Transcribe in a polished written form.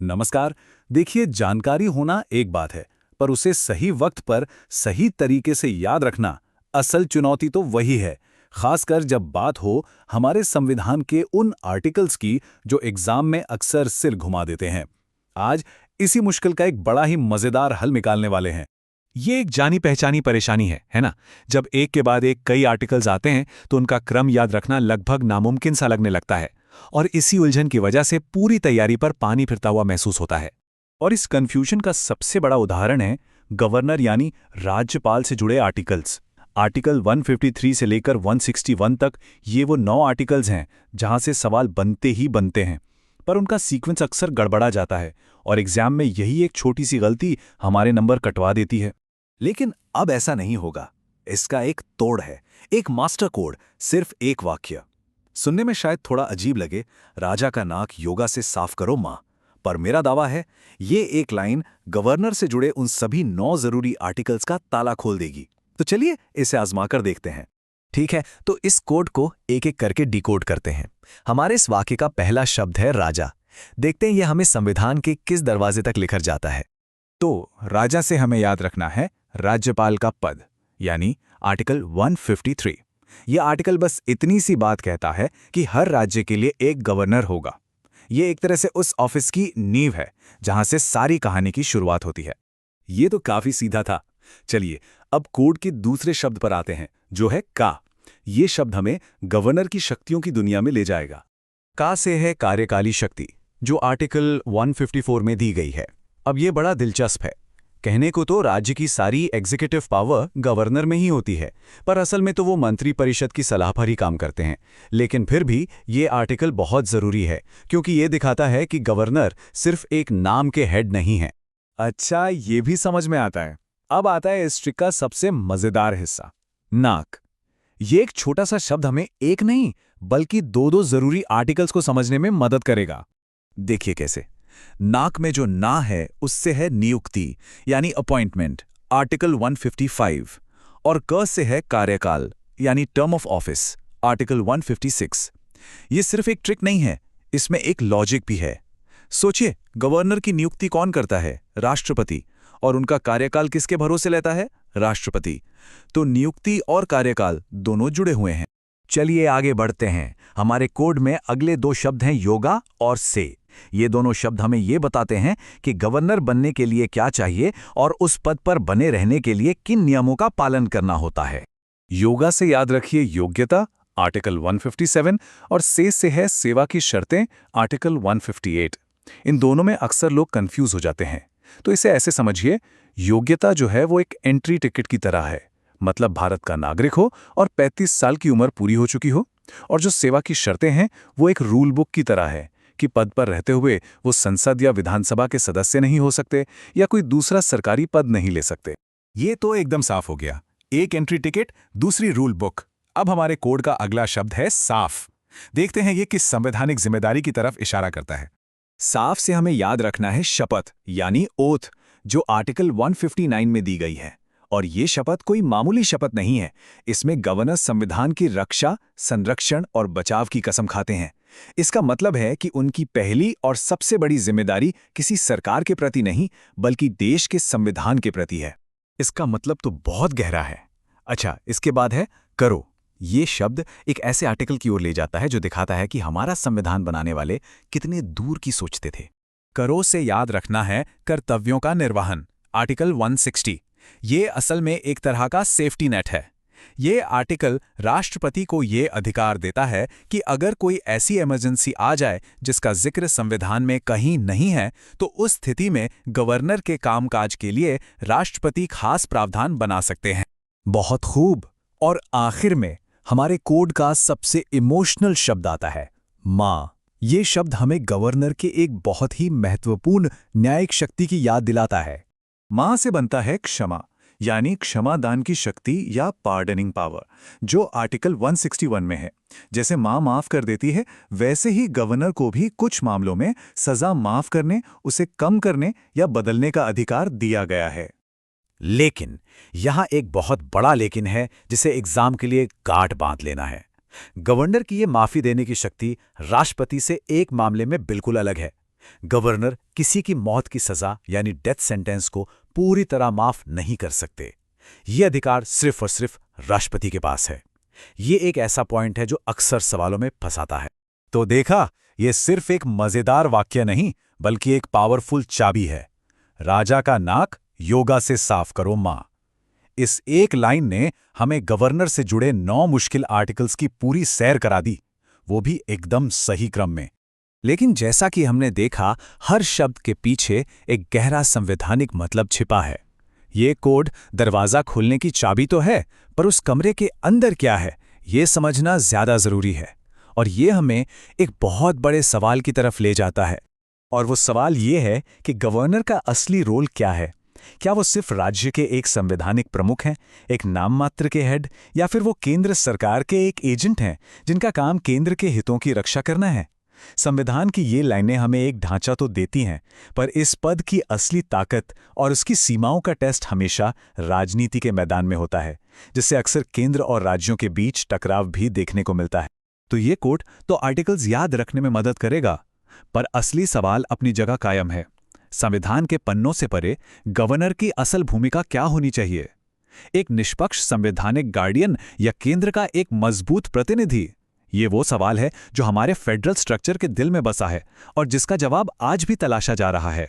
नमस्कार। देखिए, जानकारी होना एक बात है, पर उसे सही वक्त पर सही तरीके से याद रखना असल चुनौती तो वही है। खासकर जब बात हो हमारे संविधान के उन आर्टिकल्स की जो एग्जाम में अक्सर सिर घुमा देते हैं। आज इसी मुश्किल का एक बड़ा ही मजेदार हल निकालने वाले हैं। ये एक जानी पहचानी परेशानी है ना? जब एक के बाद एक कई आर्टिकल्स आते हैं तो उनका क्रम याद रखना लगभग नामुमकिन सा लगने लगता है। और इसी उलझन की वजह से पूरी तैयारी पर पानी फिरता हुआ महसूस होता है। और इस कंफ्यूजन का सबसे बड़ा उदाहरण है गवर्नर यानी राज्यपाल से जुड़े आर्टिकल्स। आर्टिकल 153 से लेकर 161 तक ये वो 9 आर्टिकल्स हैं जहां से सवाल बनते ही बनते हैं, पर उनका सीक्वेंस अक्सर गड़बड़ा जाता है और एग्जाम में यही एक छोटी सी गलती हमारे नंबर कटवा देती है। लेकिन अब ऐसा नहीं होगा। इसका एक तोड़ है, एक मास्टर कोड, सिर्फ एक वाक्य। सुनने में शायद थोड़ा अजीब लगे, राजा का नाक योगा से साफ करो मां, पर मेरा दावा है ये एक लाइन गवर्नर से जुड़े उन सभी 9 जरूरी आर्टिकल्स का ताला खोल देगी। तो चलिए इसे आजमाकर देखते हैं। ठीक है, तो इस कोड को एक एक करके डिकोड करते हैं। हमारे इस वाक्य का पहला शब्द है राजा। देखते हैं ये हमें संविधान के किस दरवाजे तक लिखर जाता है। तो राजा से हमें याद रखना है राज्यपाल का पद, यानी आर्टिकल 153। यह आर्टिकल बस इतनी सी बात कहता है कि हर राज्य के लिए एक गवर्नर होगा। ये एक तरह से उस ऑफिस की नींव है जहां से सारी कहानी की शुरुआत होती है। ये तो काफी सीधा था। चलिए अब कोड के दूसरे शब्द पर आते हैं, जो है का। ये शब्द हमें गवर्नर की शक्तियों की दुनिया में ले जाएगा। का से है कार्यकाली शक्ति, जो आर्टिकल 154 में दी गई है। अब ये बड़ा दिलचस्प है। कहने को तो राज्य की सारी एग्जीक्यूटिव पावर गवर्नर में ही होती है, पर असल में तो वो मंत्री परिषद की सलाह पर ही काम करते हैं। लेकिन फिर भी ये आर्टिकल बहुत जरूरी है, क्योंकि ये दिखाता है कि गवर्नर सिर्फ एक नाम के हेड नहीं है। अच्छा, ये भी समझ में आता है। अब आता है इस ट्रिक का सबसे मजेदार हिस्सा, नाक। ये एक छोटा सा शब्द हमें एक नहीं बल्कि दो जरूरी आर्टिकल्स को समझने में मदद करेगा। देखिए कैसे। नाक में जो ना है उससे है नियुक्ति, यानी अपॉइंटमेंट, आर्टिकल 155। और क से है कार्यकाल, यानी टर्म ऑफ ऑफिस, आर्टिकल 156। ये सिर्फ एक ट्रिक नहीं है, इसमें एक लॉजिक भी है। सोचिए, गवर्नर की नियुक्ति कौन करता है? राष्ट्रपति। और उनका कार्यकाल किसके भरोसे लेता है? राष्ट्रपति। तो नियुक्ति और कार्यकाल दोनों जुड़े हुए हैं। चलिए आगे बढ़ते हैं। हमारे कोड में अगले 2 शब्द हैं योगा और से। ये दोनों शब्द हमें ये बताते हैं कि गवर्नर बनने के लिए क्या चाहिए और उस पद पर बने रहने के लिए किन नियमों का पालन करना होता है। योगा से याद रखिए योग्यता, आर्टिकल 157, और से है सेवा की शर्तें, आर्टिकल 158। इन दोनों में अक्सर लोग कंफ्यूज हो जाते हैं। तो इसे ऐसे समझिए, योग्यता जो है वो एक एंट्री टिकट की तरह है, मतलब भारत का नागरिक हो और 35 साल की उम्र पूरी हो चुकी हो। और जो सेवा की शर्तें हैं वो एक रूल बुक की तरह है कि पद पर रहते हुए वो संसद या विधानसभा के सदस्य नहीं हो सकते या कोई दूसरा सरकारी पद नहीं ले सकते। ये तो एकदम साफ हो गया, एक एंट्री टिकट, दूसरी रूल बुक। अब हमारे कोड का अगला शब्द है साफ। देखते हैं ये किस संवैधानिक जिम्मेदारी की तरफ इशारा करता है। साफ से हमें याद रखना है शपथ, यानी ओथ, जो आर्टिकल 159 में दी गई है। और ये शपथ कोई मामूली शपथ नहीं है। इसमें गवर्नर संविधान की रक्षा, संरक्षण और बचाव की कसम खाते हैं। इसका मतलब है कि उनकी पहली और सबसे बड़ी जिम्मेदारी किसी सरकार के प्रति नहीं बल्कि देश के संविधान के प्रति है। इसका मतलब तो बहुत गहरा है। अच्छा, इसके बाद है करो। ये शब्द एक ऐसे आर्टिकल की ओर ले जाता है जो दिखाता है कि हमारा संविधान बनाने वाले कितने दूर की सोचते थे। करो से याद रखना है कर्तव्यों का निर्वहन, आर्टिकल 160। ये असल में एक तरह का सेफ्टी नेट है। ये आर्टिकल राष्ट्रपति को ये अधिकार देता है कि अगर कोई ऐसी इमरजेंसी आ जाए जिसका जिक्र संविधान में कहीं नहीं है, तो उस स्थिति में गवर्नर के कामकाज के लिए राष्ट्रपति खास प्रावधान बना सकते हैं। बहुत खूब। और आखिर में हमारे कोड का सबसे इमोशनल शब्द आता है, मां। ये शब्द हमें गवर्नर के एक बहुत ही महत्वपूर्ण न्यायिक शक्ति की याद दिलाता है। मां से बनता है क्षमा, यानी क्षमादान की शक्ति या पार्डनिंग पावर, जो आर्टिकल 161 में है। जैसे मां माफ कर देती है, वैसे ही गवर्नर को भी कुछ मामलों में सजा माफ करने, उसे कम करने या बदलने का अधिकार दिया गया है। लेकिन यहां एक बहुत बड़ा लेकिन है जिसे एग्जाम के लिए गांठ बांध लेना है। गवर्नर की ये माफी देने की शक्ति राष्ट्रपति से एक मामले में बिल्कुल अलग है। गवर्नर किसी की मौत की सजा यानी डेथ सेंटेंस को पूरी तरह माफ नहीं कर सकते। ये अधिकार सिर्फ और सिर्फ राष्ट्रपति के पास है। ये एक ऐसा पॉइंट है जो अक्सर सवालों में फंसाता है। तो देखा, ये सिर्फ एक मजेदार वाक्य नहीं बल्कि एक पावरफुल चाबी है। राजा का नाक योगा से साफ करो मां। इस एक लाइन ने हमें गवर्नर से जुड़े 9 मुश्किल आर्टिकल्स की पूरी सैर करा दी, वो भी एकदम सही क्रम में। लेकिन जैसा कि हमने देखा, हर शब्द के पीछे एक गहरा संवैधानिक मतलब छिपा है। ये कोड दरवाजा खोलने की चाबी तो है, पर उस कमरे के अंदर क्या है, ये समझना ज्यादा जरूरी है। और ये हमें एक बहुत बड़े सवाल की तरफ ले जाता है। और वो सवाल ये है कि गवर्नर का असली रोल क्या है? क्या वो सिर्फ राज्य के एक संवैधानिक प्रमुख हैं, एक नाम मात्र के हेड, या फिर वो केंद्र सरकार के एक एजेंट हैं जिनका काम केंद्र के हितों की रक्षा करना है? संविधान की ये लाइनें हमें एक ढांचा तो देती हैं, पर इस पद की असली ताकत और उसकी सीमाओं का टेस्ट हमेशा राजनीति के मैदान में होता है, जिससे अक्सर केंद्र और राज्यों के बीच टकराव भी देखने को मिलता है। तो ये कोड तो आर्टिकल्स याद रखने में मदद करेगा, पर असली सवाल अपनी जगह कायम है। संविधान के पन्नों से परे गवर्नर की असल भूमिका क्या होनी चाहिए? एक निष्पक्ष संवैधानिक गार्डियन या केंद्र का एक मजबूत प्रतिनिधि? ये वो सवाल है जो हमारे फेडरल स्ट्रक्चर के दिल में बसा है और जिसका जवाब आज भी तलाशा जा रहा है।